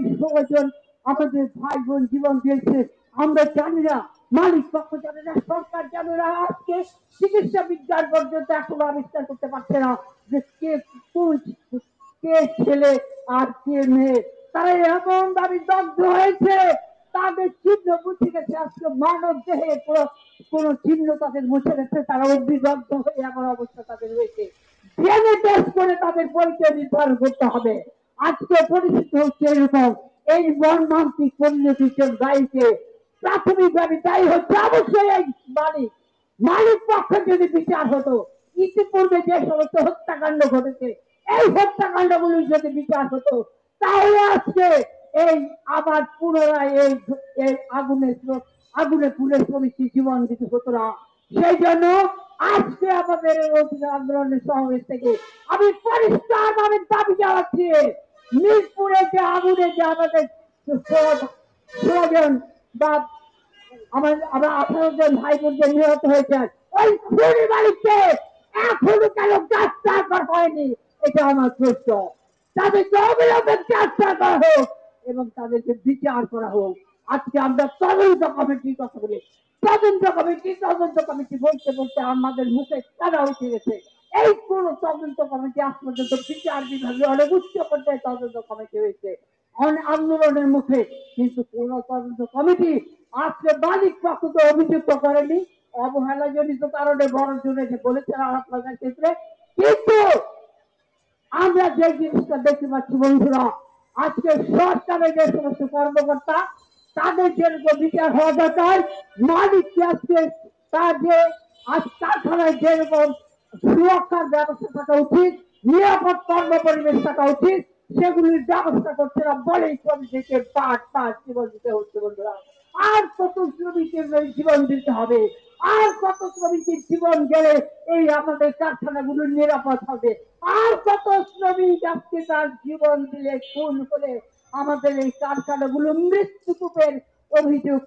16 জন আমাদের ভাই বোন জীবন দিয়েছে। আমরা জানি না, মালিক পক্ষ জানে না, সরকার জানে না, আজকে চিকিৎসা বিজ্ঞান পর্যন্ত এখনো আবিষ্কার করতে পারছে না যে কে কোন, কে ছেলে আর কে মেয়ে। তারা এমন ভাবে দগ্ধ হয়েছে, তাদের চিহ্ন মুছে গেছে। আজকে মানব দেহে কোন চিহ্ন তাদের মুছে গেছে, তারা অগ্নিদগ্ধ হয়ে এমন অবস্থা তাদের হয়েছে। ডিএনএ টেস্ট করে তাদের পরিচয় নির্ধারণ করতে হবে। আজকে পরিস্থিতি হচ্ছে এরকম। এই মর্মান্তিক পরিণতির দায়ীকে প্রাথমিকভাবে দায়ী হচ্ছে অবশ্যই এই মালিক। মালিক পক্ষে যদি বিচার হতো, ইতিপূর্বে যে সমস্ত হত্যাকাণ্ড ঘটেছে, এই হত্যাকাণ্ডগুলির যদি বিচার হতো, তাহলে আজকে এই আবার পুনরায় এই আগুনে পুড়ে শ্রমিকটি জীবন দিতে হতো না। সেই জন্য আজকে আমাদের এই অধিকার আন্দোলনের সমাবেশ থেকে আমি পরিষ্কার ভাবে দাবি জানাচ্ছি, মিরপুরে যে আগুনে যে আমাদের 16 জন বা আমরা 18 জন ভাই বোনদের নিহত হয়েছেন, ওই খুনি মালিককে এখনো কেন গ্রেফতার করা হয়নি? এটা আমার প্রশ্ন। তাদেরকে অবিলম্বে গ্রেফতার করা হোক এবং তাদেরকে বিচার করা হোক। আজকে আমরা তদন্ত কমিটির কথা বলি, তদন্ত কমিটি বলতে বলতে আমাদের মুখে কাদা উঠে গেছে। এই কোন তদন্ত কমিটি আজ পর্যন্ত বিচার বিভাগে অনেক উচ্চ পর্যায়ে তদন্ত কমিটি হয়েছে আন্দোলনের মুখে, কিন্তু কোন তদন্ত কমিটি আজকে মালিক পক্ষ তো অভিযুক্ত করেনি, অবহেলা জনিত কারণে বড় জোরে বলেছেন আপনাদের ক্ষেত্রে। কিন্তু আমরা যে জিনিসটা দেখতে পাচ্ছি বন্ধুরা, আজকে সরকারের যে সমস্ত কর্মকর্তা, তাদের যেরকম বিচার হওয়া দরকার, মালিককে আজকে তার যে আজ কারখানায় যেরকম সুরক্ষার ব্যবস্থা থাকা উচিত, নিরাপদ কর্ম পরিবেশ থাকা উচিত, সেগুলির ব্যবস্থা করছে না বলেই শ্রমিকদেরকে পাট জীবন দিতে হচ্ছে বন্ধুরা। আর কত শ্রমিকের জীবন দিতে হবে? আর কত শ্রমিকের জীবন গেলে এই আমাদের কারখানাগুলো নিরাপদ হবে? আর কত শ্রমিক আজকে তার জীবন দিলে খুন হলে আমাদের এই কারখানাগুলো মৃত্যুকূপের অভিযোগ